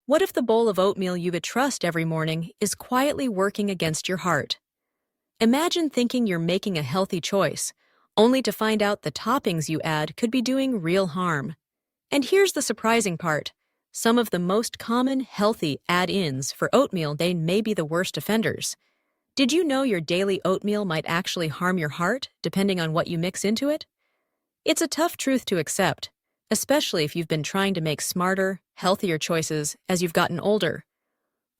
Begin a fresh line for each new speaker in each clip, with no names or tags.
What if the bowl of oatmeal you would trust every morning is quietly working against your heart? Imagine thinking you're making a healthy choice, only to find out the toppings you add could be doing real harm. And here's the surprising part. Some of the most common healthy add-ins for oatmeal, they may be the worst offenders. Did you know your daily oatmeal might actually harm your heart, depending on what you mix into it? It's a tough truth to accept, especially if you've been trying to make smarter, healthier choices as you've gotten older.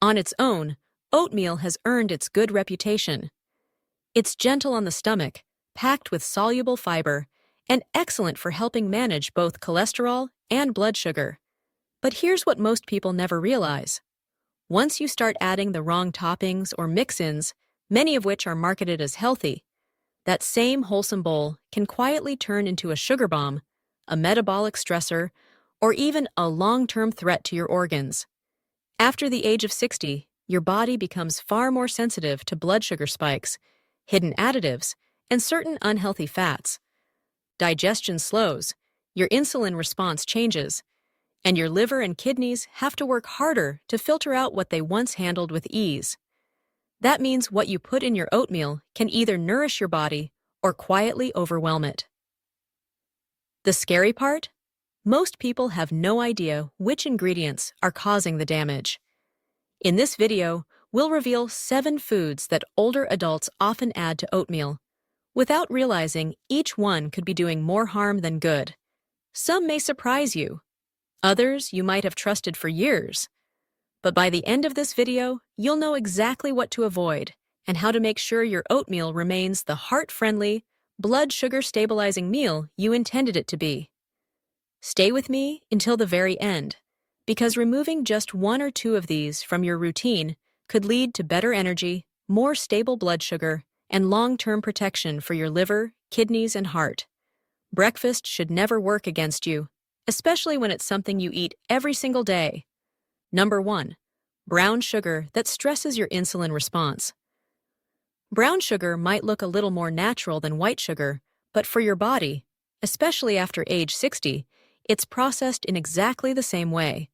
On its own, oatmeal has earned its good reputation. It's gentle on the stomach, packed with soluble fiber, and excellent for helping manage both cholesterol and blood sugar. But here's what most people never realize. Once you start adding the wrong toppings or mix-ins, many of which are marketed as healthy, that same wholesome bowl can quietly turn into a sugar bomb, a metabolic stressor, or even a long-term threat to your organs. After the age of 60, your body becomes far more sensitive to blood sugar spikes, hidden additives, and certain unhealthy fats. Digestion slows, your insulin response changes, and your liver and kidneys have to work harder to filter out what they once handled with ease. That means what you put in your oatmeal can either nourish your body or quietly overwhelm it. The scary part? Most people have no idea which ingredients are causing the damage. In this video, we'll reveal 7 foods that older adults often add to oatmeal, without realizing each one could be doing more harm than good. Some may surprise you. Others you might have trusted for years. But by the end of this video, you'll know exactly what to avoid and how to make sure your oatmeal remains the heart-friendly, blood sugar-stabilizing meal you intended it to be. Stay with me until the very end, because removing just 1 or 2 of these from your routine could lead to better energy, more stable blood sugar, and long-term protection for your liver, kidneys, and heart. Breakfast should never work against you, especially when it's something you eat every single day. Number 1. Brown sugar that stresses your insulin response. Brown sugar might look a little more natural than white sugar, but for your body, especially after age 60, it's processed in exactly the same way.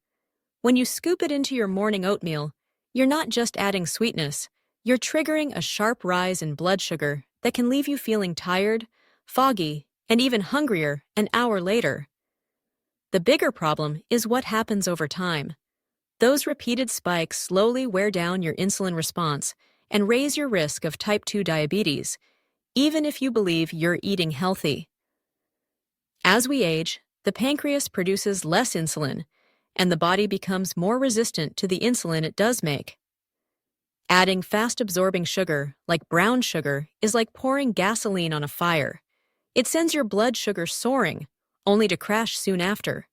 When you scoop it into your morning oatmeal, you're not just adding sweetness, you're triggering a sharp rise in blood sugar that can leave you feeling tired, foggy, and even hungrier an hour later. The bigger problem is what happens over time. Those repeated spikes slowly wear down your insulin response and raise your risk of type 2 diabetes, even if you believe you're eating healthy. As we age, the pancreas produces less insulin, and the body becomes more resistant to the insulin it does make. Adding fast-absorbing sugar, like brown sugar, is like pouring gasoline on a fire. It sends your blood sugar soaring, only to crash soon after.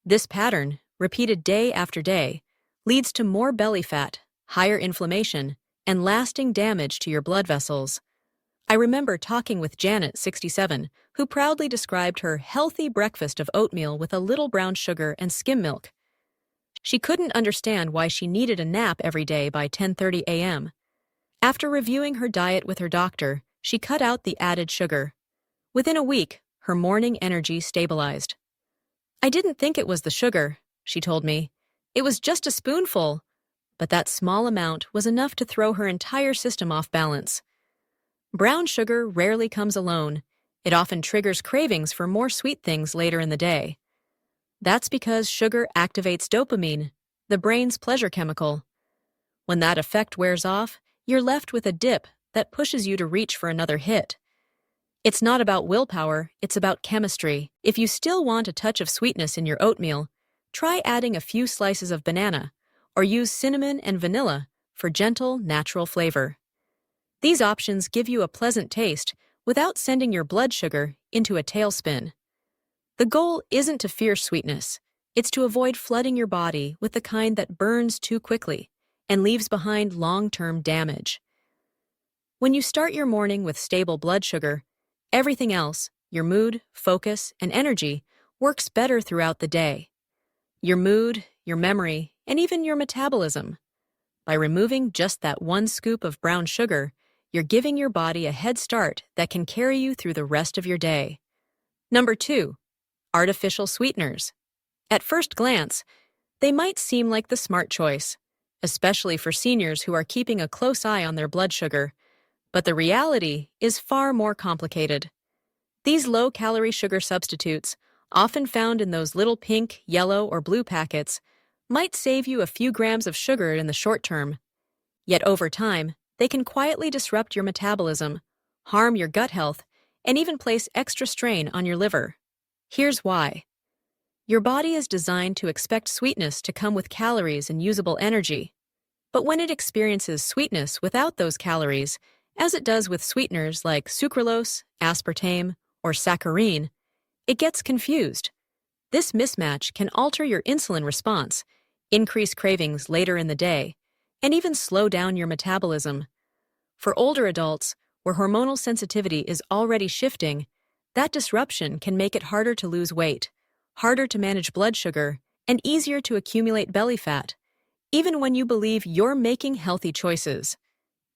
This pattern, repeated day after day, leads to more belly fat, higher inflammation, and lasting damage to your blood vessels. I remember talking with Janet, 67, who proudly described her healthy breakfast of oatmeal with a little brown sugar and skim milk. She couldn't understand why she needed a nap every day by 10:30 a.m. After reviewing her diet with her doctor, she cut out the added sugar. Within a week, her morning energy stabilized. "I didn't think it was the sugar," she told me. "It was just a spoonful." But that small amount was enough to throw her entire system off balance. Brown sugar rarely comes alone. It often triggers cravings for more sweet things later in the day. That's because sugar activates dopamine, the brain's pleasure chemical. When that effect wears off, you're left with a dip that pushes you to reach for another hit. It's not about willpower, it's about chemistry. If you still want a touch of sweetness in your oatmeal, try adding a few slices of banana, or use cinnamon and vanilla for gentle, natural flavor. These options give you a pleasant taste without sending your blood sugar into a tailspin. The goal isn't to fear sweetness, it's to avoid flooding your body with the kind that burns too quickly and leaves behind long-term damage. When you start your morning with stable blood sugar, everything else, your mood, focus, and energy, works better throughout the day. Your mood, your memory, and even your metabolism. By removing just that 1 scoop of brown sugar, you're giving your body a head start that can carry you through the rest of your day. Number 2. Artificial sweeteners. At first glance, They might seem like the smart choice, especially for seniors who are keeping a close eye on their blood sugar, but the reality is far more complicated. These low-calorie sugar substitutes, often found in those little pink, yellow, or blue packets, might save you a few grams of sugar in the short term. Yet over time, they can quietly disrupt your metabolism, harm your gut health, and even place extra strain on your liver. Here's why. Your body is designed to expect sweetness to come with calories and usable energy. But when it experiences sweetness without those calories, as it does with sweeteners like sucralose, aspartame, or saccharin, it gets confused. This mismatch can alter your insulin response, increase cravings later in the day, and even slow down your metabolism. For older adults, where hormonal sensitivity is already shifting, that disruption can make it harder to lose weight, harder to manage blood sugar, and easier to accumulate belly fat, even when you believe you're making healthy choices.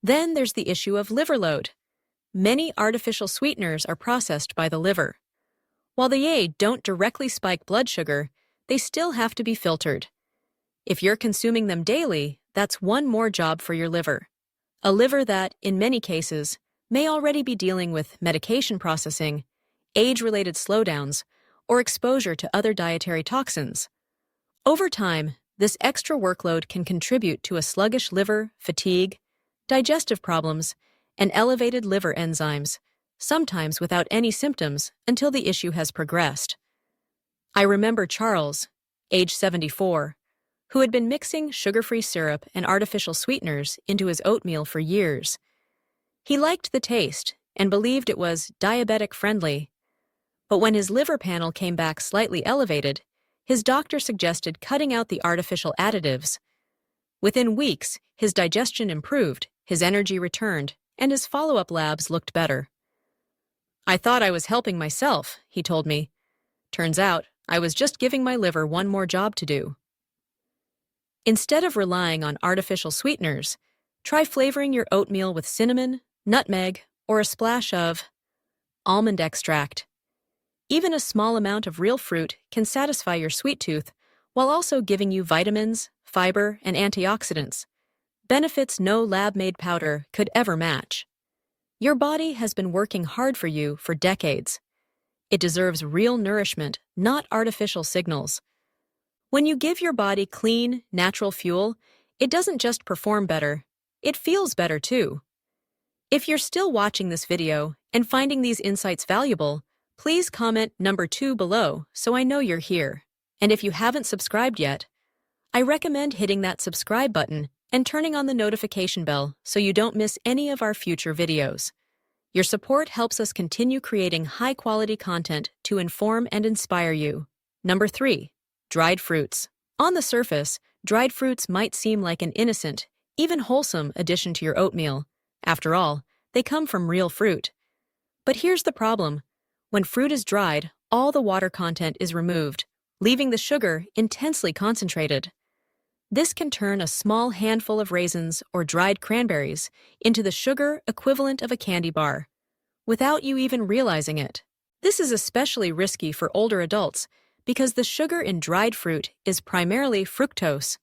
Then there's the issue of liver load. Many artificial sweeteners are processed by the liver. While they don't directly spike blood sugar, they still have to be filtered. If you're consuming them daily, that's one more job for your liver. A liver that, in many cases, may already be dealing with medication processing, age-related slowdowns, or exposure to other dietary toxins. Over time, this extra workload can contribute to a sluggish liver, fatigue, digestive problems, and elevated liver enzymes, sometimes without any symptoms until the issue has progressed. I remember Charles, age 74, who had been mixing sugar-free syrup and artificial sweeteners into his oatmeal for years. He liked the taste and believed it was diabetic-friendly. But when his liver panel came back slightly elevated, his doctor suggested cutting out the artificial additives. Within weeks, his digestion improved, his energy returned, and his follow-up labs looked better. "I thought I was helping myself," he told me. "Turns out, I was just giving my liver one more job to do." Instead of relying on artificial sweeteners, try flavoring your oatmeal with cinnamon, nutmeg, or a splash of almond extract. Even a small amount of real fruit can satisfy your sweet tooth while also giving you vitamins, fiber, and antioxidants, benefits no lab-made powder could ever match. Your body has been working hard for you for decades. It deserves real nourishment, not artificial signals. When you give your body clean, natural fuel, it doesn't just perform better, it feels better too. If you're still watching this video and finding these insights valuable, please comment number 2 below so I know you're here. And if you haven't subscribed yet, I recommend hitting that subscribe button and turning on the notification bell so you don't miss any of our future videos. Your support helps us continue creating high-quality content to inform and inspire you. Number 3. Dried fruits. On the surface, dried fruits might seem like an innocent, even wholesome addition to your oatmeal. After all, they come from real fruit. But here's the problem. When fruit is dried, all the water content is removed, leaving the sugar intensely concentrated. This can turn a small handful of raisins or dried cranberries into the sugar equivalent of a candy bar, without you even realizing it. This is especially risky for older adults because the sugar in dried fruit is primarily fructose.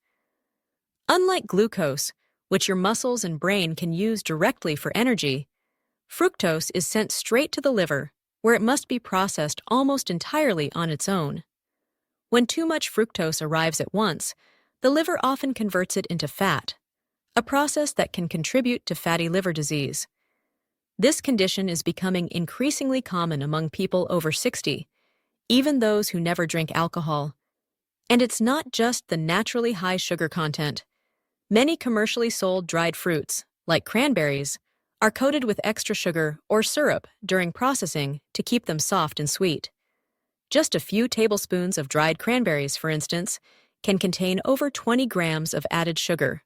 Unlike glucose, which your muscles and brain can use directly for energy, fructose is sent straight to the liver, where it must be processed almost entirely on its own. When too much fructose arrives at once, the liver often converts it into fat, a process that can contribute to fatty liver disease. This condition is becoming increasingly common among people over 60, even those who never drink alcohol. And it's not just the naturally high sugar content. Many commercially sold dried fruits, like cranberries, are coated with extra sugar or syrup during processing to keep them soft and sweet. Just a few tablespoons of dried cranberries, for instance, can contain over 20 grams of added sugar.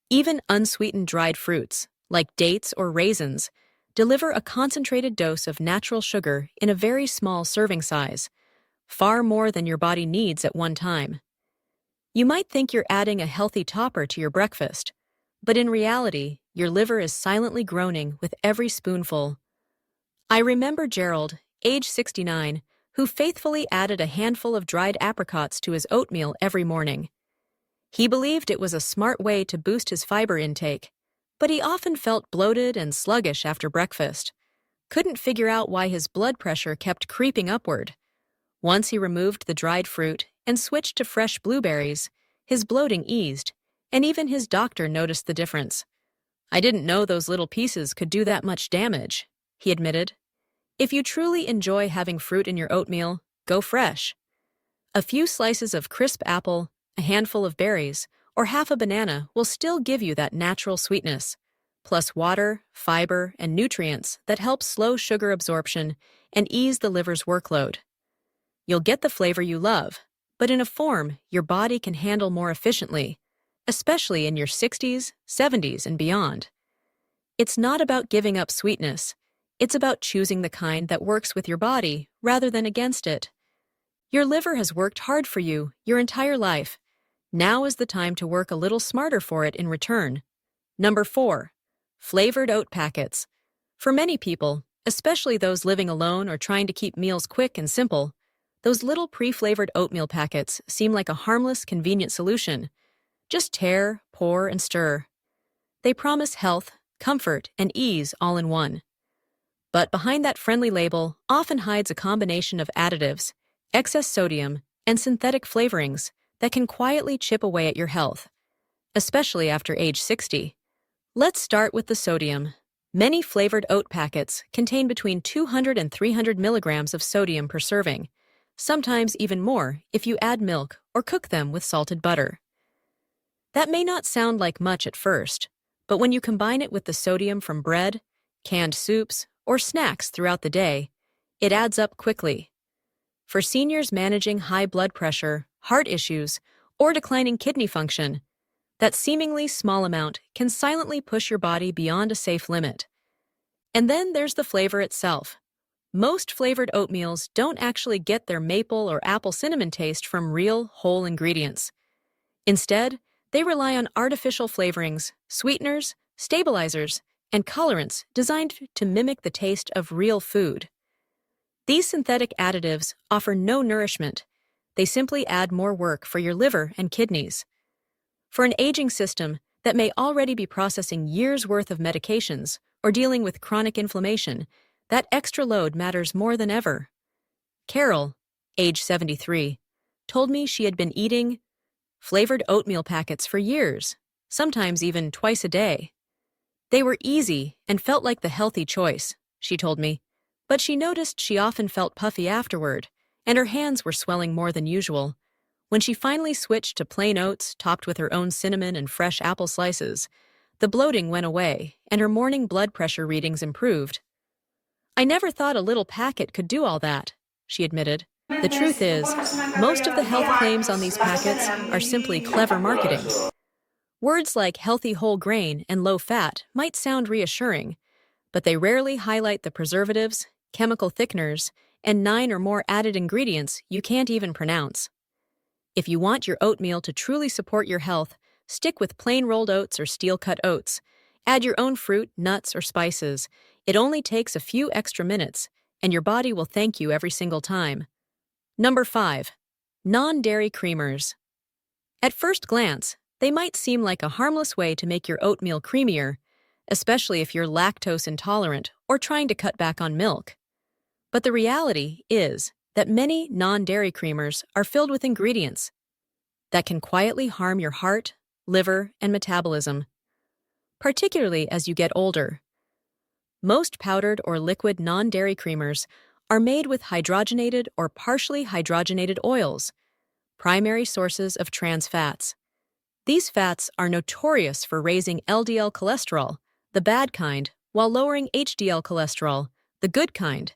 Even unsweetened dried fruits, like dates or raisins, deliver a concentrated dose of natural sugar in a very small serving size, far more than your body needs at one time. You might think you're adding a healthy topper to your breakfast, but in reality, your liver is silently groaning with every spoonful. I remember Gerald, age 69, who faithfully added a handful of dried apricots to his oatmeal every morning. He believed it was a smart way to boost his fiber intake, but he often felt bloated and sluggish after breakfast. Couldn't figure out why his blood pressure kept creeping upward. Once he removed the dried fruit and switched to fresh blueberries, his bloating eased, and even his doctor noticed the difference. "I didn't know those little pieces could do that much damage," he admitted. If you truly enjoy having fruit in your oatmeal, go fresh. A few slices of crisp apple, a handful of berries, or half a banana will still give you that natural sweetness, plus water, fiber, and nutrients that help slow sugar absorption and ease the liver's workload. You'll get the flavor you love, but in a form your body can handle more efficiently, especially in your 60s, 70s, and beyond. It's not about giving up sweetness. It's about choosing the kind that works with your body rather than against it. Your liver has worked hard for you your entire life. Now is the time to work a little smarter for it in return. Number 4. Flavored oat packets. For many people, especially those living alone or trying to keep meals quick and simple, those little pre-flavored oatmeal packets seem like a harmless, convenient solution. Just tear, pour, and stir. They promise health, comfort, and ease all in one. But behind that friendly label often hides a combination of additives, excess sodium, and synthetic flavorings that can quietly chip away at your health, especially after age 60. Let's start with the sodium. Many flavored oat packets contain between 200 and 300 milligrams of sodium per serving, sometimes even more if you add milk or cook them with salted butter. That may not sound like much at first, but when you combine it with the sodium from bread, canned soups, or snacks throughout the day, it adds up quickly. For seniors managing high blood pressure, heart issues, or declining kidney function, that seemingly small amount can silently push your body beyond a safe limit. And then there's the flavor itself. Most flavored oatmeals don't actually get their maple or apple cinnamon taste from real, whole ingredients. Instead, they rely on artificial flavorings, sweeteners, stabilizers, and colorants designed to mimic the taste of real food. These synthetic additives offer no nourishment. They simply add more work for your liver and kidneys. For an aging system that may already be processing years' worth of medications or dealing with chronic inflammation, that extra load matters more than ever. Carol, age 73, told me she had been eating flavored oatmeal packets for years, sometimes even twice a day. They were easy and felt like the healthy choice, she told me, but she noticed she often felt puffy afterward, and her hands were swelling more than usual. When she finally switched to plain oats topped with her own cinnamon and fresh apple slices, the bloating went away and her morning blood pressure readings improved. "I never thought a little packet could do all that," she admitted. The truth is, most of the health claims on these packets are simply clever marketing. Words like healthy whole grain and low fat might sound reassuring, but they rarely highlight the preservatives, chemical thickeners, and 9 or more added ingredients you can't even pronounce. If you want your oatmeal to truly support your health, stick with plain rolled oats or steel-cut oats. Add your own fruit, nuts, or spices. It only takes a few extra minutes, and your body will thank you every single time. Number 5. Non-dairy creamers. At first glance, they might seem like a harmless way to make your oatmeal creamier, especially if you're lactose intolerant or trying to cut back on milk. But the reality is that many non-dairy creamers are filled with ingredients that can quietly harm your heart, liver, and metabolism, particularly as you get older. Most powdered or liquid non-dairy creamers are made with hydrogenated or partially hydrogenated oils, primary sources of trans fats. These fats are notorious for raising LDL cholesterol, the bad kind, while lowering HDL cholesterol, the good kind.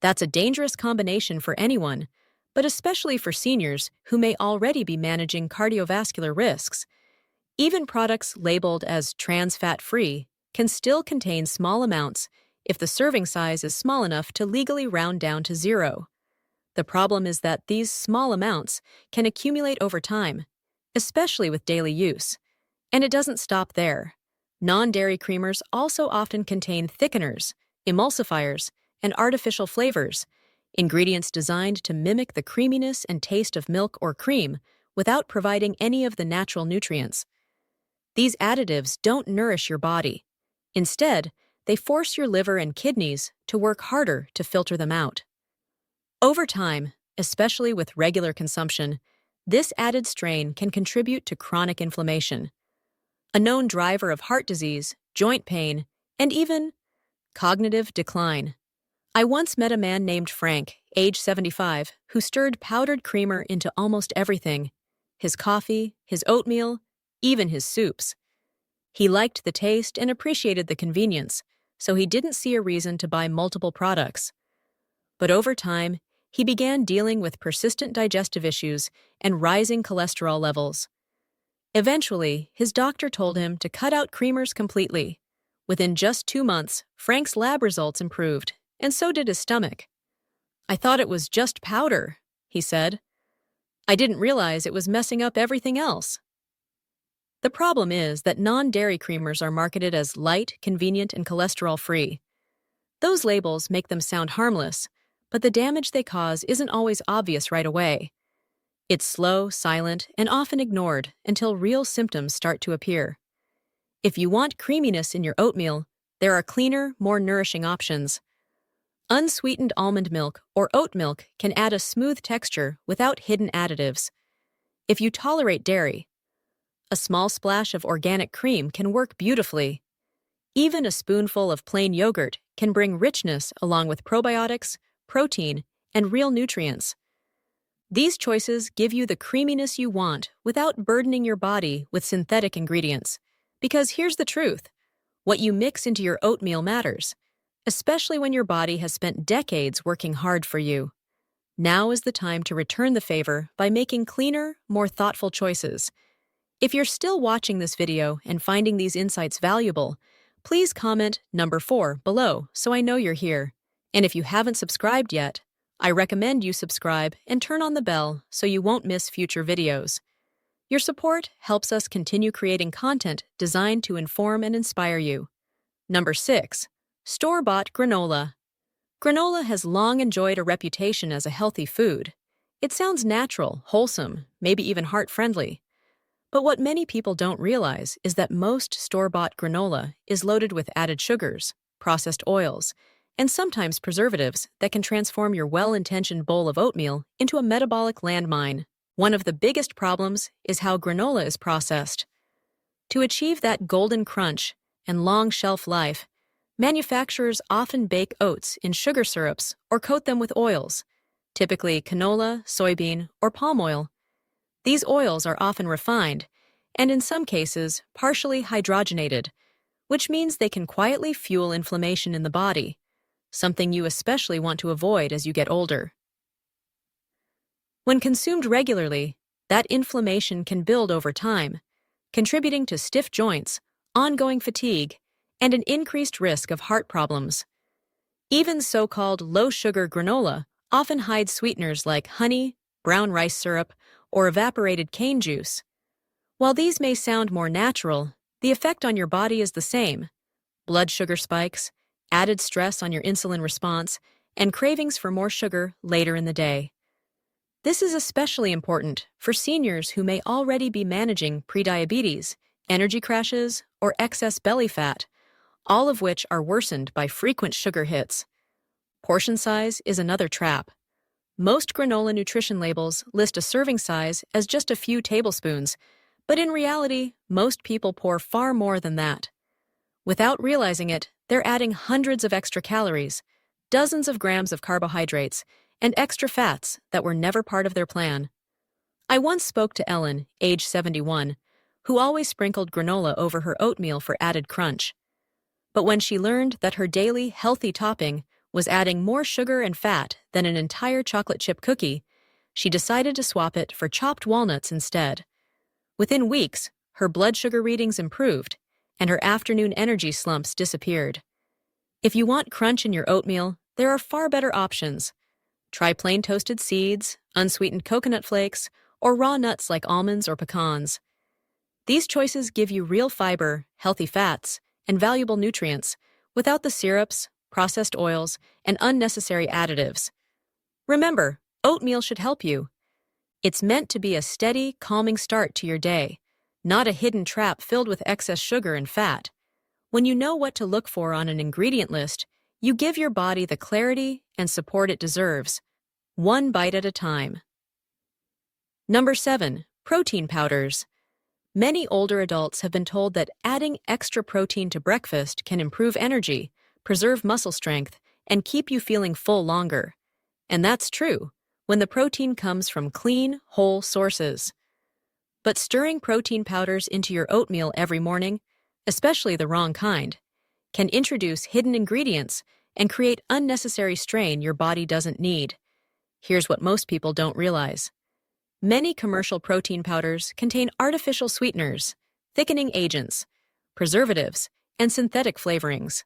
That's a dangerous combination for anyone, but especially for seniors who may already be managing cardiovascular risks. Even products labeled as trans fat-free can still contain small amounts if the serving size is small enough to legally round down to 0. The problem is that these small amounts can accumulate over time, especially with daily use. And it doesn't stop there. Non-dairy creamers also often contain thickeners, emulsifiers, and artificial flavors, ingredients designed to mimic the creaminess and taste of milk or cream without providing any of the natural nutrients. These additives don't nourish your body. Instead, they force your liver and kidneys to work harder to filter them out. Over time, especially with regular consumption, this added strain can contribute to chronic inflammation, a known driver of heart disease, joint pain, and even cognitive decline. I once met a man named Frank, age 75, who stirred powdered creamer into almost everything: his coffee, his oatmeal, even his soups. He liked the taste and appreciated the convenience, so he didn't see a reason to buy multiple products. But over time, he began dealing with persistent digestive issues and rising cholesterol levels. Eventually, his doctor told him to cut out creamers completely. Within just 2 months, Frank's lab results improved, and so did his stomach. "I thought it was just powder," he said. "I didn't realize it was messing up everything else." The problem is that non-dairy creamers are marketed as light, convenient, and cholesterol-free. Those labels make them sound harmless, but the damage they cause isn't always obvious right away. It's slow, silent, and often ignored until real symptoms start to appear. If you want creaminess in your oatmeal, there are cleaner, more nourishing options. Unsweetened almond milk or oat milk can add a smooth texture without hidden additives. If you tolerate dairy, a small splash of organic cream can work beautifully. Even a spoonful of plain yogurt can bring richness along with probiotics, protein, and real nutrients. These choices give you the creaminess you want without burdening your body with synthetic ingredients. Because here's the truth: what you mix into your oatmeal matters, especially when your body has spent decades working hard for you. Now is the time to return the favor by making cleaner, more thoughtful choices. If you're still watching this video and finding these insights valuable, please comment number 4 below so I know you're here. And if you haven't subscribed yet, I recommend you subscribe and turn on the bell so you won't miss future videos. Your support helps us continue creating content designed to inform and inspire you. Number 6. Store-bought granola. Granola has long enjoyed a reputation as a healthy food. It sounds natural, wholesome, maybe even heart-friendly. But what many people don't realize is that most store-bought granola is loaded with added sugars, processed oils, and sometimes preservatives that can transform your well-intentioned bowl of oatmeal into a metabolic landmine. One of the biggest problems is how granola is processed. To achieve that golden crunch and long shelf life, manufacturers often bake oats in sugar syrups or coat them with oils, typically canola, soybean, or palm oil. These oils are often refined, and in some cases, partially hydrogenated, which means they can quietly fuel inflammation in the body, something you especially want to avoid as you get older. When consumed regularly, that inflammation can build over time, contributing to stiff joints, ongoing fatigue, and an increased risk of heart problems. Even so-called low-sugar granola often hides sweeteners like honey, brown rice syrup, or evaporated cane juice. While these may sound more natural, the effect on your body is the same: blood sugar spikes, added stress on your insulin response, and cravings for more sugar later in the day. This is especially important for seniors who may already be managing prediabetes, energy crashes, or excess belly fat, all of which are worsened by frequent sugar hits. Portion size is another trap. Most granola nutrition labels list a serving size as just a few tablespoons, but in reality, most people pour far more than that. Without realizing it, they're adding hundreds of extra calories, dozens of grams of carbohydrates, and extra fats that were never part of their plan. I once spoke to Ellen, age 71, who always sprinkled granola over her oatmeal for added crunch. But when she learned that her daily healthy topping was adding more sugar and fat than an entire chocolate chip cookie, she decided to swap it for chopped walnuts instead. Within weeks, her blood sugar readings improved, and her afternoon energy slumps disappeared. If you want crunch in your oatmeal, there are far better options. Try plain toasted seeds, unsweetened coconut flakes, or raw nuts like almonds or pecans. These choices give you real fiber, healthy fats, and valuable nutrients without the syrups, processed oils, and unnecessary additives. Remember, oatmeal should help you. It's meant to be a steady, calming start to your day, not a hidden trap filled with excess sugar and fat. When you know what to look for on an ingredient list, you give your body the clarity and support it deserves, one bite at a time. Number 7. Protein powders. Many older adults have been told that adding extra protein to breakfast can improve energy, preserve muscle strength, and keep you feeling full longer. And that's true when the protein comes from clean, whole sources. But stirring protein powders into your oatmeal every morning, especially the wrong kind, can introduce hidden ingredients and create unnecessary strain your body doesn't need. Here's what most people don't realize. Many commercial protein powders contain artificial sweeteners, thickening agents, preservatives, and synthetic flavorings.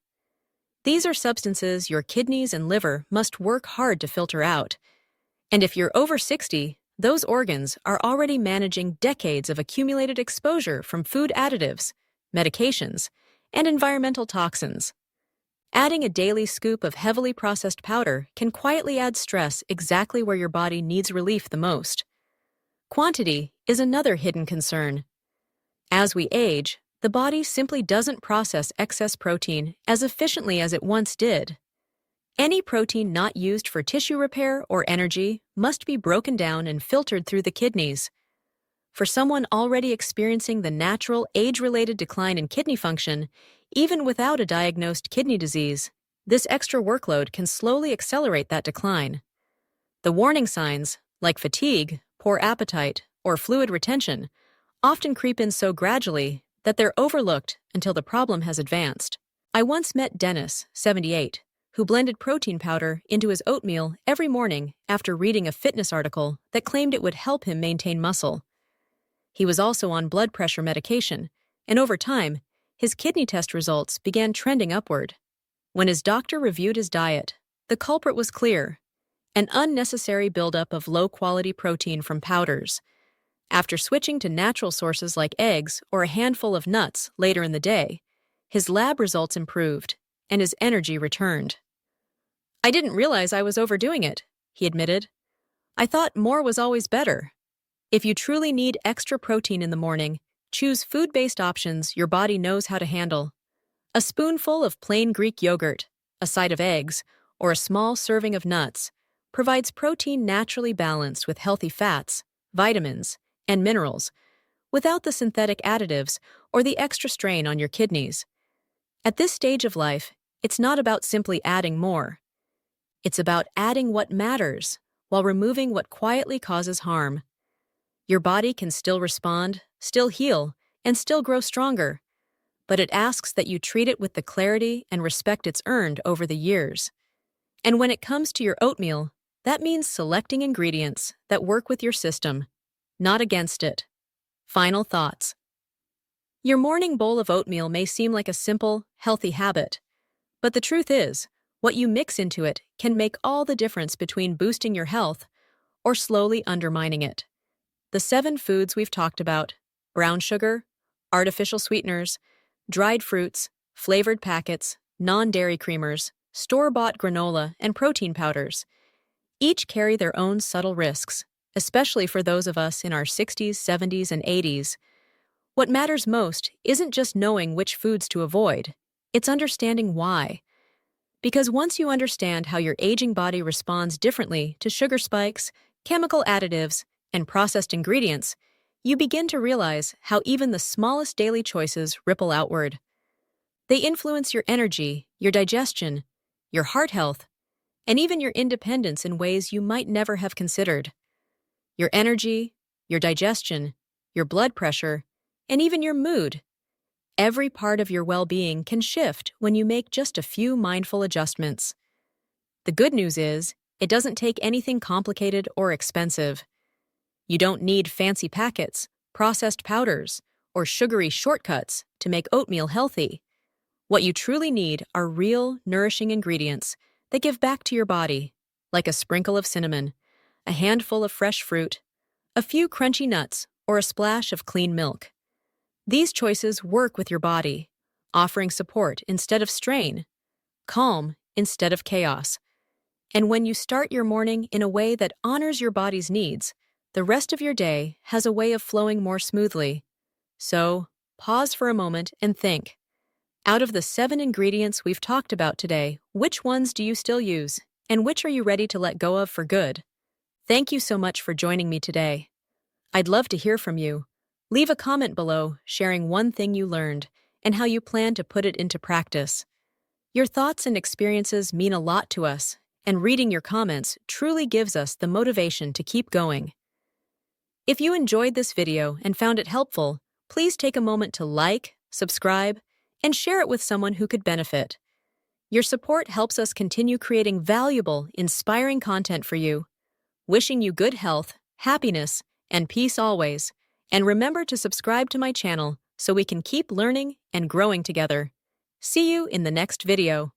These are substances your kidneys and liver must work hard to filter out. And if you're over 60, those organs are already managing decades of accumulated exposure from food additives, medications, and environmental toxins. Adding a daily scoop of heavily processed powder can quietly add stress exactly where your body needs relief the most. Quantity is another hidden concern. As we age, the body simply doesn't process excess protein as efficiently as it once did. Any protein not used for tissue repair or energy must be broken down and filtered through the kidneys. For someone already experiencing the natural age-related decline in kidney function, even without a diagnosed kidney disease, this extra workload can slowly accelerate that decline. The warning signs, like fatigue, poor appetite, or fluid retention, often creep in so gradually that they're overlooked until the problem has advanced. I once met Dennis, 78, who blended protein powder into his oatmeal every morning after reading a fitness article that claimed it would help him maintain muscle. He was also on blood pressure medication, and over time, his kidney test results began trending upward. When his doctor reviewed his diet, the culprit was clear: an unnecessary buildup of low-quality protein from powders. After switching to natural sources like eggs or a handful of nuts later in the day, his lab results improved, and his energy returned. "I didn't realize I was overdoing it," he admitted. "I thought more was always better." If you truly need extra protein in the morning, choose food-based options your body knows how to handle. A spoonful of plain Greek yogurt, a side of eggs, or a small serving of nuts provides protein naturally balanced with healthy fats, vitamins, and minerals, without the synthetic additives or the extra strain on your kidneys. At this stage of life, it's not about simply adding more. It's about adding what matters while removing what quietly causes harm. Your body can still respond, still heal, and still grow stronger, but it asks that you treat it with the clarity and respect it's earned over the years. And when it comes to your oatmeal, that means selecting ingredients that work with your system, not against it. Final thoughts. Your morning bowl of oatmeal may seem like a simple, healthy habit, but the truth is, what you mix into it can make all the difference between boosting your health or slowly undermining it. The 7 foods we've talked about: brown sugar, artificial sweeteners, dried fruits, flavored packets, non-dairy creamers, store-bought granola, and protein powders, each carry their own subtle risks, especially for those of us in our 60s, 70s, and 80s. What matters most isn't just knowing which foods to avoid, it's understanding why. Because once you understand how your aging body responds differently to sugar spikes, chemical additives, and processed ingredients, you begin to realize how even the smallest daily choices ripple outward. They influence your energy, your digestion, your heart health, and even your independence in ways you might never have considered. Your energy, your digestion, your blood pressure, and even your mood. Every part of your well-being can shift when you make just a few mindful adjustments. The good news is, it doesn't take anything complicated or expensive. You don't need fancy packets, processed powders, or sugary shortcuts to make oatmeal healthy. What you truly need are real, nourishing ingredients that give back to your body, like a sprinkle of cinnamon, a handful of fresh fruit, a few crunchy nuts, or a splash of clean milk. These choices work with your body, offering support instead of strain, calm instead of chaos. And when you start your morning in a way that honors your body's needs, the rest of your day has a way of flowing more smoothly. So, pause for a moment and think. Out of the 7 ingredients we've talked about today, which ones do you still use? And which are you ready to let go of for good? Thank you so much for joining me today. I'd love to hear from you. Leave a comment below sharing one thing you learned and how you plan to put it into practice. Your thoughts and experiences mean a lot to us, and reading your comments truly gives us the motivation to keep going. If you enjoyed this video and found it helpful, please take a moment to like, subscribe, and share it with someone who could benefit. Your support helps us continue creating valuable, inspiring content for you. Wishing you good health, happiness, and peace always. And remember to subscribe to my channel so we can keep learning and growing together. See you in the next video.